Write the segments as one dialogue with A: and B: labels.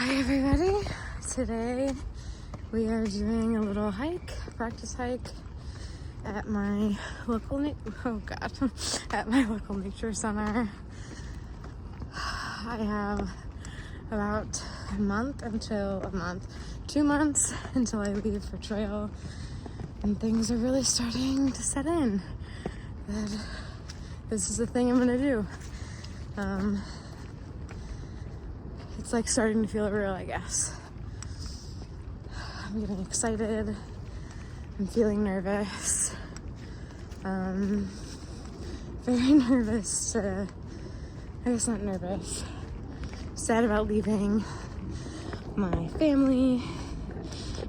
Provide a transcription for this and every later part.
A: Hi everybody, today we are doing a little hike, practice hike at my local, at my local nature center. I have about 2 months until I leave for trail, and things are really starting to set in that this is the thing I'm gonna do. It's like starting to feel real, I guess. I'm getting excited. I'm feeling nervous. Very nervous. I guess not nervous. Sad about leaving my family,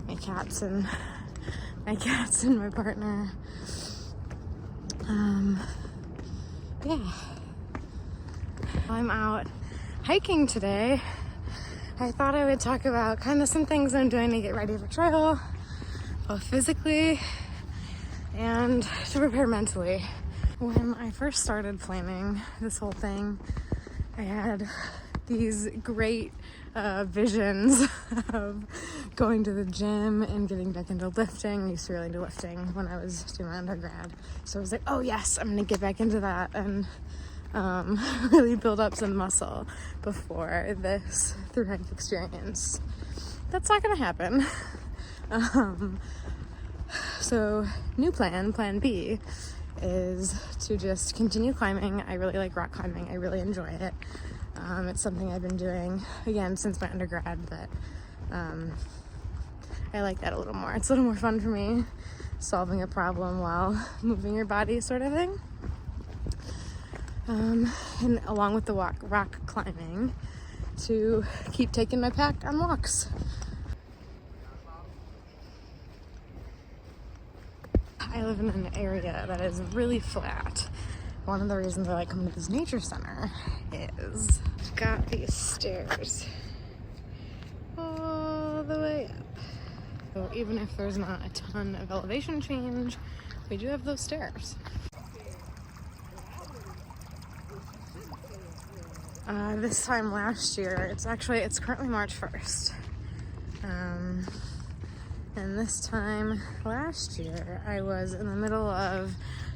A: my cats and my partner. Yeah. I'm out hiking today. I thought I would talk about kind of some things I'm doing to get ready for trail, both physically and to prepare mentally. When I first started planning this whole thing, I had these great visions of going to the gym and getting back into lifting. I used to really do lifting when I was doing my undergrad. So I was like, oh yes, I'm gonna get back into that and really build up some muscle before this Thru-Hike experience. That's not gonna happen. So new plan B, is to just continue climbing. I really like rock climbing. I really enjoy it. It's something I've been doing, again, since my undergrad, but I like that a little more. It's a little more fun for me, solving a problem while moving your body sort of thing. And along with the rock climbing, to keep taking my pack on walks. I live in an area that is really flat. One of the reasons I like coming to this nature center is I've got these stairs all the way up. So even if there's not a ton of elevation change, we do have those stairs. This time last year, it's currently March 1st. And this time last year, I was in the middle of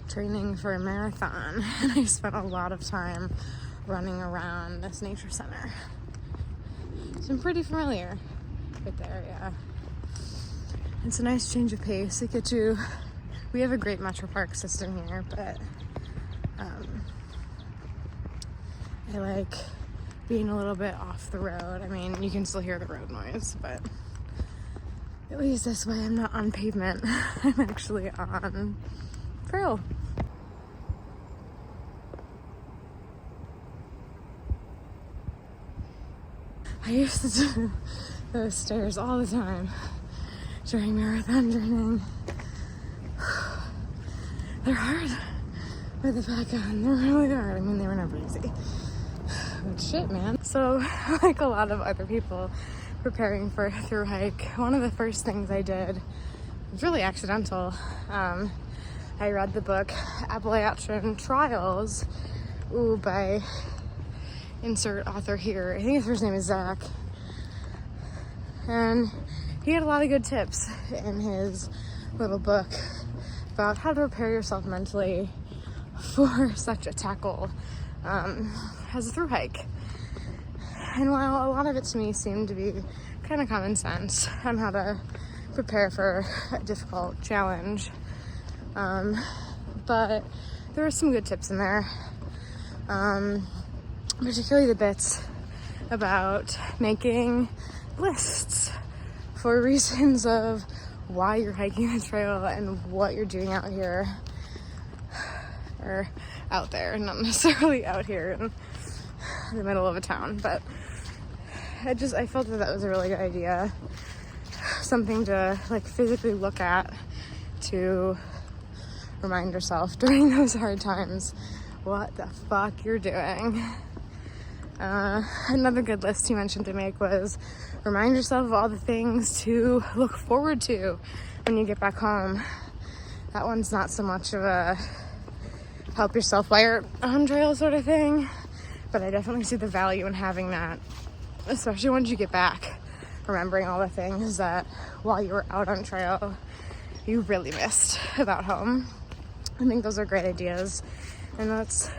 A: training for a marathon, and I spent a lot of time running around this nature center. So I'm pretty familiar with the area. It's a nice change of pace. We have a great metro park system here, but I like being a little bit off the road. I mean, you can still hear the road noise, but at least this way I'm not on pavement. I'm actually on trail. I used to do those stairs all the time during marathon training. They're hard with the pack on. They're really hard. I mean, they were never easy. But shit, man. So, like a lot of other people preparing for a Thru-Hike, one of the first things I did was really accidental. I read the book Appalachian Trials, by insert author here. I think his first name is Zach. And he had a lot of good tips in his little book about how to prepare yourself mentally for such a tackle as a Thru-Hike. And while a lot of it to me seemed to be kind of common sense on how to prepare for a difficult challenge, but there were some good tips in there, particularly the bits about making lists for reasons of why you're hiking the trail and what you're doing out here, or out there, not necessarily out here in the middle of a town, but I felt that was a really good idea, something to like physically look at to remind yourself during those hard times what the fuck you're doing. Another good list he mentioned to make was remind yourself of all the things to look forward to when you get back home. That one's not so much of a help yourself while you're on trail sort of thing, but I definitely see the value in having that especially once you get back, remembering all the things that while you were out on trail, you really missed about home. I think those are great ideas, and that's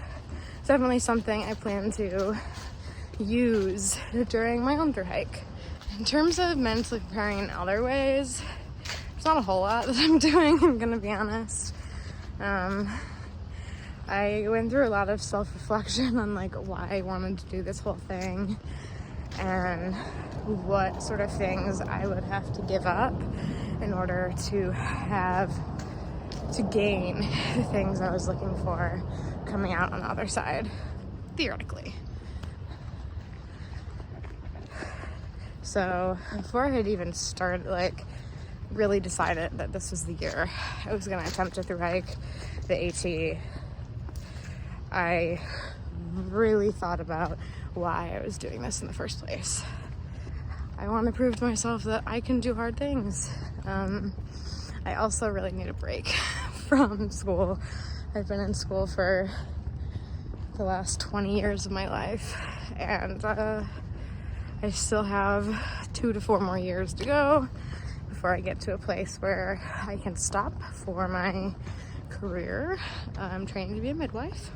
A: definitely something I plan to use during my own Thru-Hike. In terms of mentally preparing in other ways, there's not a whole lot that I'm doing, I'm gonna be honest. I went through a lot of self-reflection on like why I wanted to do this whole thing and what sort of things I would have to give up in order to gain the things I was looking for coming out on the other side, theoretically. So before I had even started, like, really decided that this was the year I was gonna attempt to Thru-Hike the AT, I really thought about why I was doing this in the first place. I want to prove to myself that I can do hard things. I also really need a break from school. I've been in school for the last 20 years of my life, and I still have 2 to 4 more years to go before I get to a place where I can stop for my career. I'm training to be a midwife,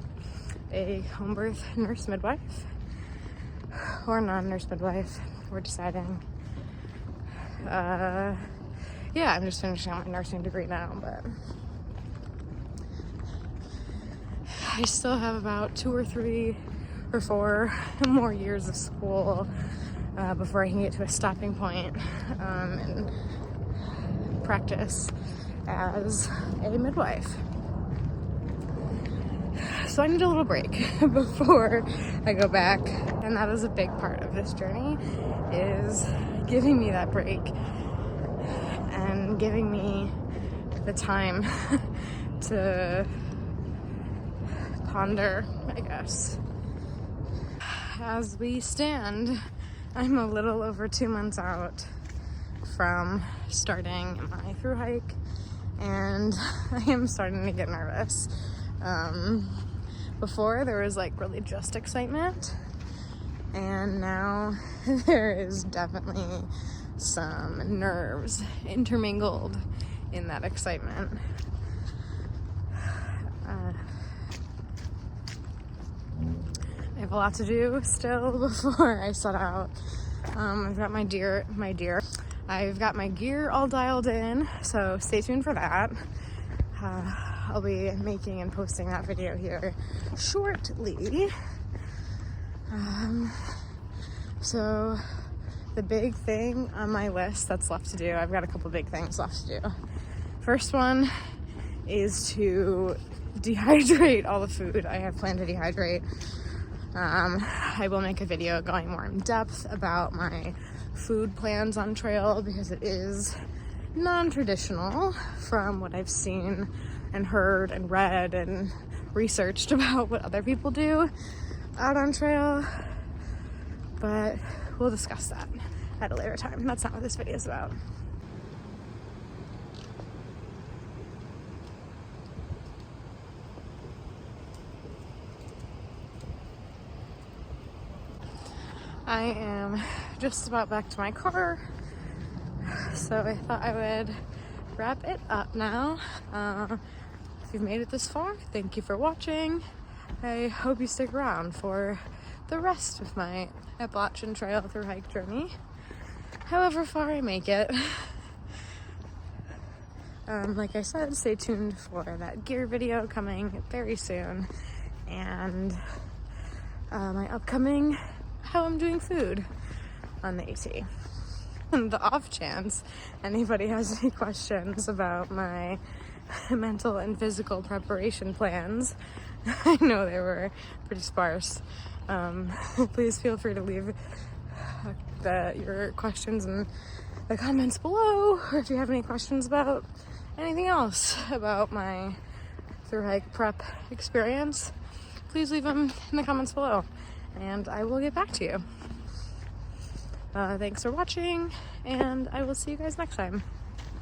A: a home birth nurse midwife, or non-nurse midwife. We're deciding. Yeah, I'm just finishing out my nursing degree now, but I still have about 2 or 3 or 4 more years of school before I can get to a stopping point and practice as a midwife. So I need a little break before I go back, and that is a big part of this journey, is giving me that break and giving me the time to ponder, I guess. As we stand, I'm a little over 2 months out from starting my Thru-Hike, and I am starting to get nervous. Before there was like really just excitement, and now there is definitely some nerves intermingled in that excitement. I have a lot to do still before I set out. I've got I've got my gear all dialed in, so stay tuned for that. I'll be making and posting that video here shortly. So the big thing on my list that's left to do, I've got a couple big things left to do. First one is to dehydrate all the food I have planned to dehydrate. I will make a video going more in depth about my food plans on trail, because it is non-traditional from what I've seen and heard and read and researched about what other people do out on trail, but we'll discuss that at a later time. That's not what this video is about. I am just about back to my car, so I thought I would wrap it up now. If you've made it this far, thank you for watching. I hope you stick around for the rest of my Appalachian Trail Thru-Hike journey, however far I make it. Like I said, stay tuned for that gear video coming very soon, and my upcoming how I'm doing food on the AT. And the off chance anybody has any questions about my mental and physical preparation plans, I know they were pretty sparse. Please feel free to leave your questions in the comments below, or if you have any questions about anything else about my Thru-Hike prep experience, please leave them in the comments below, and I will get back to you. Thanks for watching, and I will see you guys next time.